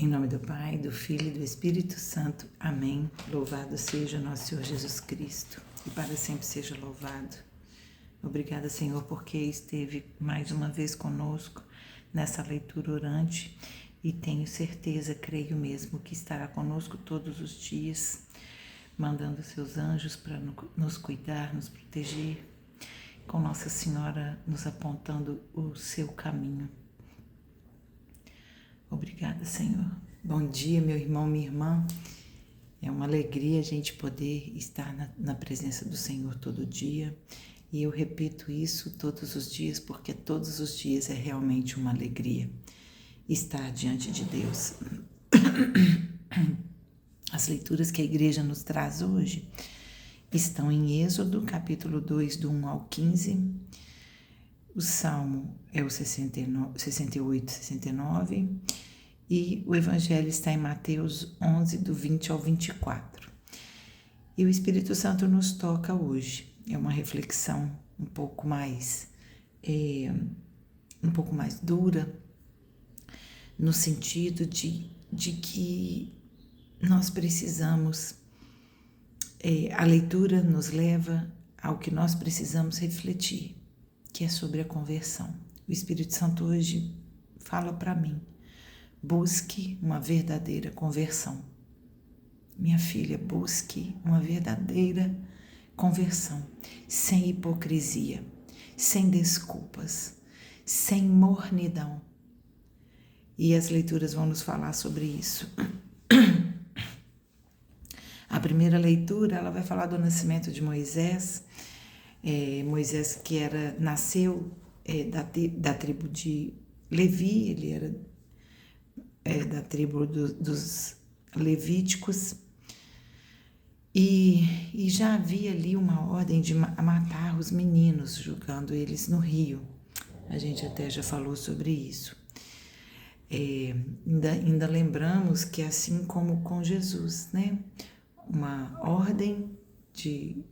Em nome do Pai, do Filho e do Espírito Santo. Amém. Louvado seja nosso Senhor Jesus Cristo e para sempre seja louvado. Obrigada, Senhor, porque esteve mais uma vez conosco nessa leitura orante e tenho certeza, creio mesmo, que estará conosco todos os dias, mandando seus anjos para nos cuidar, nos proteger, com Nossa Senhora nos apontando o seu caminho. Obrigada, Senhor. Bom dia, meu irmão, minha irmã. É uma alegria a gente poder estar na presença do Senhor todo dia. E eu repito isso todos os dias, porque todos os dias é realmente uma alegria estar diante de Deus. As leituras que a igreja nos traz hoje estão em Êxodo, capítulo 2, do 1 ao 15. O Salmo é o 68, 69. E o Evangelho está em Mateus 11, do 20 ao 24. E o Espírito Santo nos toca hoje. É uma reflexão um pouco mais dura, no sentido de que nós precisamos, a leitura nos leva ao que nós precisamos refletir, que é sobre a conversão. O Espírito Santo hoje fala para mim: busque uma verdadeira conversão. Minha filha, busque uma verdadeira conversão, sem hipocrisia, sem desculpas, sem mornidão. E as leituras vão nos falar sobre isso. A primeira leitura, ela vai falar do nascimento de Moisés. Moisés que nasceu da tribo de Levi, ele era da tribo dos levíticos, e já havia ali uma ordem de matar os meninos, jogando eles no rio. A gente até já falou sobre isso. Ainda lembramos que assim como com Jesus, né? Uma ordem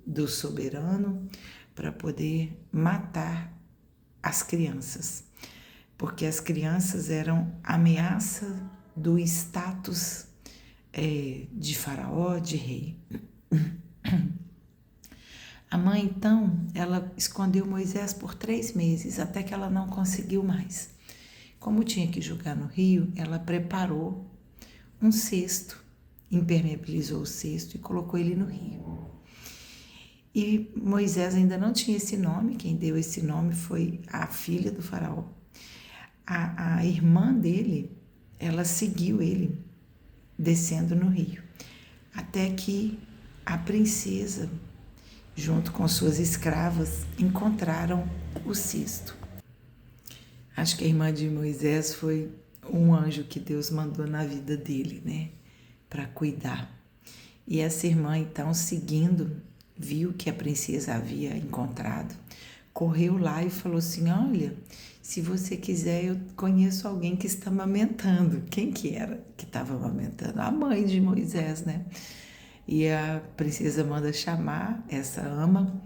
do soberano para poder matar as crianças, porque as crianças eram ameaça do status de faraó, de rei. A mãe, então, ela escondeu Moisés por 3 meses, até que ela não conseguiu mais. Como tinha que jogar no rio, ela preparou um cesto, impermeabilizou o cesto e colocou ele no rio. E Moisés ainda não tinha esse nome, quem deu esse nome foi a filha do faraó. A irmã dele, ela seguiu ele descendo no rio, até que a princesa, junto com suas escravas, encontraram o cesto. Acho que a irmã de Moisés foi um anjo que Deus mandou na vida dele, né, para cuidar. E essa irmã, então, seguindo, viu que a princesa havia encontrado, correu lá e falou assim: olha, se você quiser, eu conheço alguém que está amamentando. Quem que era que estava amamentando? A mãe de Moisés, né? E a princesa manda chamar essa ama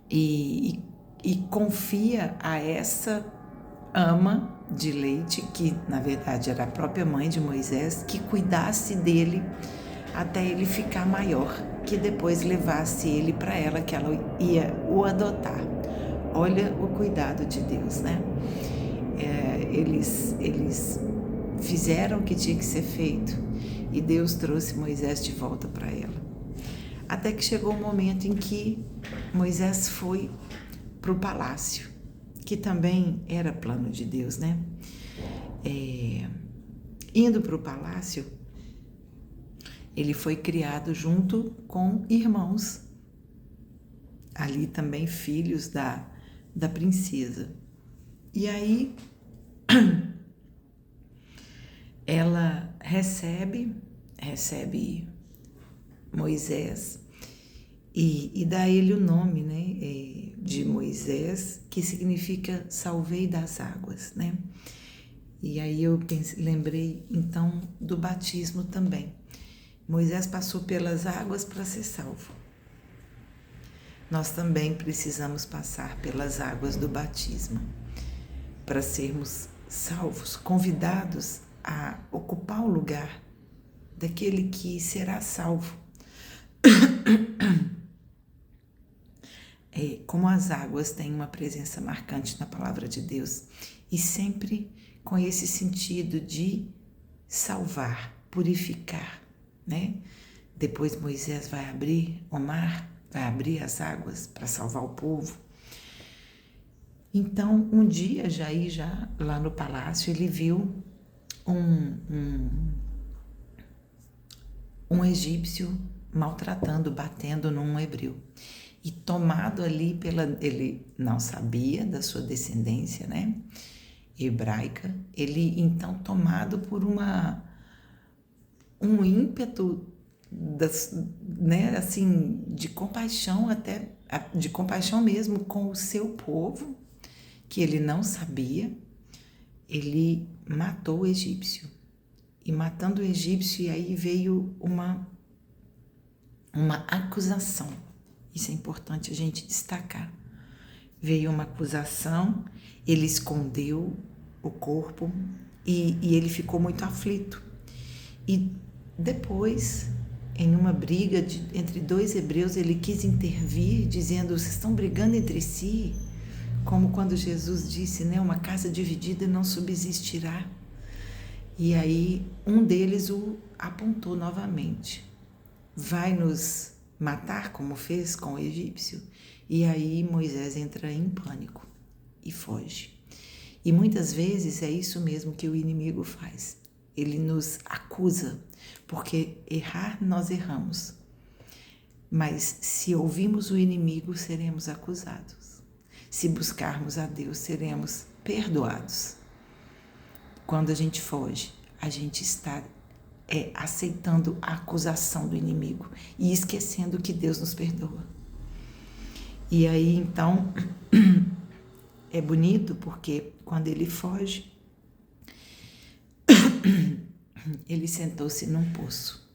e confia a essa ama de leite, que na verdade era a própria mãe de Moisés, que cuidasse dele até ele ficar maior, que depois levasse ele para ela, que ela ia o adotar. Olha o cuidado de Deus, né? Eles fizeram o que tinha que ser feito e Deus trouxe Moisés de volta para ela. Até que chegou o momento em que Moisés foi para o palácio, que também era plano de Deus, né? Indo para o palácio, ele foi criado junto com irmãos, ali também filhos da princesa. E aí ela recebe Moisés e dá a ele o nome, né, de Moisés, que significa salvei das águas, né? E aí eu lembrei então do batismo também. Moisés passou pelas águas para ser salvo. Nós também precisamos passar pelas águas do batismo para sermos salvos, convidados a ocupar o lugar daquele que será salvo. Como as águas têm uma presença marcante na palavra de Deus, e sempre com esse sentido de salvar, purificar, né? Depois Moisés vai abrir o mar, vai abrir as águas para salvar o povo. Então, um dia, Jair, já lá no palácio, ele viu um egípcio maltratando, batendo num hebreu. E tomado ali ele não sabia da sua descendência, né, hebraica, ele então tomado por um ímpeto né, assim, de compaixão, até de compaixão mesmo com o seu povo, que ele não sabia, ele matou o egípcio. E matando o egípcio, e aí veio uma acusação. Isso é importante a gente destacar. Veio uma acusação, ele escondeu o corpo e ele ficou muito aflito. E depois, em uma briga entre dois hebreus, ele quis intervir, dizendo: vocês estão brigando entre si, como quando Jesus disse, né, uma casa dividida não subsistirá. E aí um deles o apontou novamente: vai nos matar como fez com o egípcio? E aí Moisés entra em pânico e foge. E muitas vezes é isso mesmo que o inimigo faz. Ele nos acusa, porque errar nós erramos. Mas se ouvirmos o inimigo, seremos acusados. Se buscarmos a Deus, seremos perdoados. Quando a gente foge, a gente está aceitando a acusação do inimigo e esquecendo que Deus nos perdoa. E aí, então, é bonito porque quando ele foge, ele sentou-se num poço.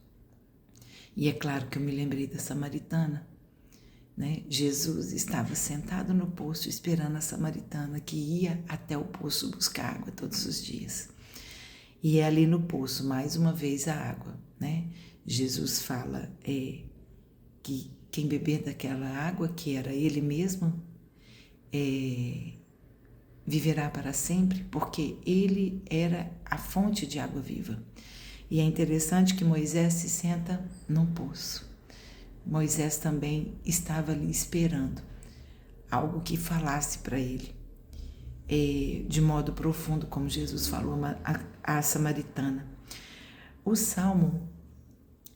E é claro que eu me lembrei da samaritana, né? Jesus estava sentado no poço esperando a samaritana que ia até o poço buscar água todos os dias. E é ali no poço, mais uma vez, a água, né? Jesus fala que quem beber daquela água, que era ele mesmo, viverá para sempre, porque ele era a fonte de água viva. E é interessante que Moisés se senta num poço. Moisés também estava ali esperando algo que falasse para ele, de modo profundo, como Jesus falou à samaritana. O Salmo,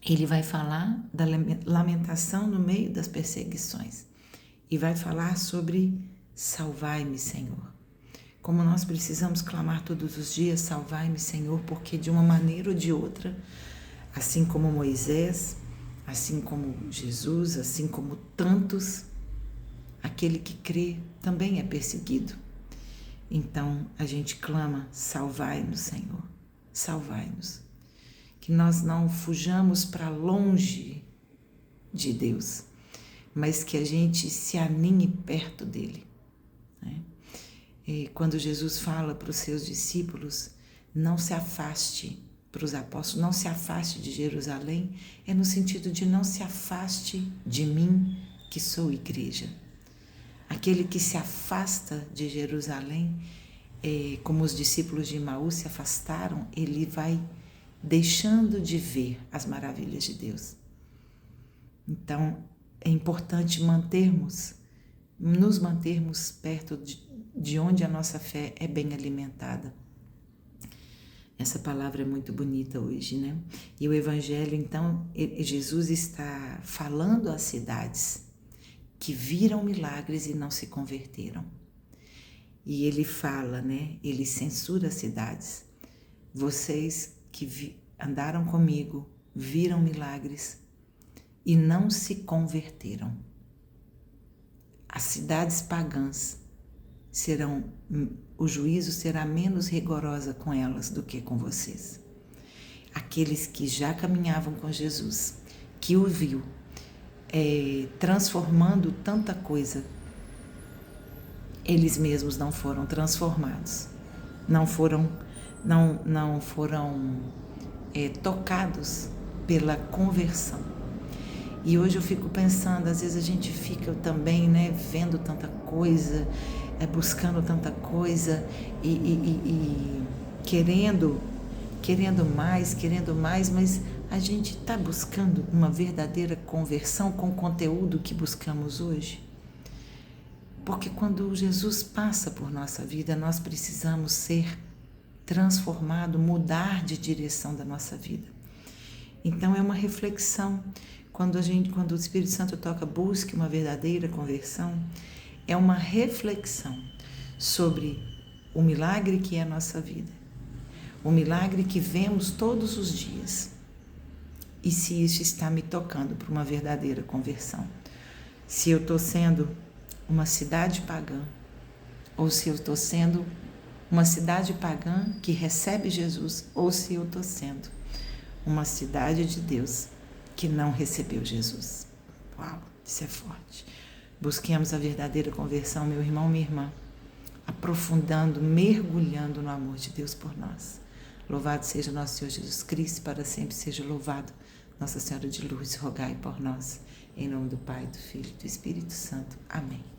ele vai falar da lamentação no meio das perseguições e vai falar sobre salvai-me, Senhor. Como nós precisamos clamar todos os dias, salvai-me, Senhor, porque de uma maneira ou de outra, assim como Moisés, assim como Jesus, assim como tantos, aquele que crê também é perseguido. Então a gente clama: salvai-nos, Senhor, salvai-nos. Que nós não fujamos para longe de Deus, mas que a gente se aninhe perto dele, né? E quando Jesus fala para os seus discípulos, não se afaste, para os apóstolos, não se afaste de Jerusalém, é no sentido de não se afaste de mim, que sou igreja. Aquele que se afasta de Jerusalém, como os discípulos de Emaús se afastaram, ele vai deixando de ver as maravilhas de Deus. Então, é importante nos mantermos perto de onde a nossa fé é bem alimentada. Essa palavra é muito bonita hoje, né? E o Evangelho, então, Jesus está falando às cidades que viram milagres e não se converteram. E ele fala, né? Ele censura as cidades. Vocês que andaram comigo, viram milagres e não se converteram. As cidades pagãs o juízo será menos rigorosa com elas do que com vocês. Aqueles que já caminhavam com Jesus, que o viu, transformando tanta coisa, eles mesmos não foram transformados, não foram não foram tocados pela conversão. E hoje eu fico pensando, às vezes a gente fica também, né, vendo tanta coisa, buscando tanta coisa e querendo mais, mas a gente está buscando uma verdadeira conversão com o conteúdo que buscamos hoje? Porque quando Jesus passa por nossa vida, nós precisamos ser transformados, mudar de direção da nossa vida. Então é uma reflexão. Quando o Espírito Santo toca, busque uma verdadeira conversão, é uma reflexão sobre o milagre que é a nossa vida, o milagre que vemos todos os dias, e se isso está me tocando para uma verdadeira conversão. Se eu estou sendo uma cidade pagã, ou se eu estou sendo uma cidade pagã que recebe Jesus, ou se eu estou sendo uma cidade de Deus que não recebeu Jesus. Uau, isso é forte. Busquemos a verdadeira conversão, meu irmão, minha irmã, aprofundando, mergulhando no amor de Deus por nós. Louvado seja nosso Senhor Jesus Cristo, para sempre seja louvado. Nossa Senhora de Lourdes, rogai por nós. Em nome do Pai, do Filho e do Espírito Santo. Amém.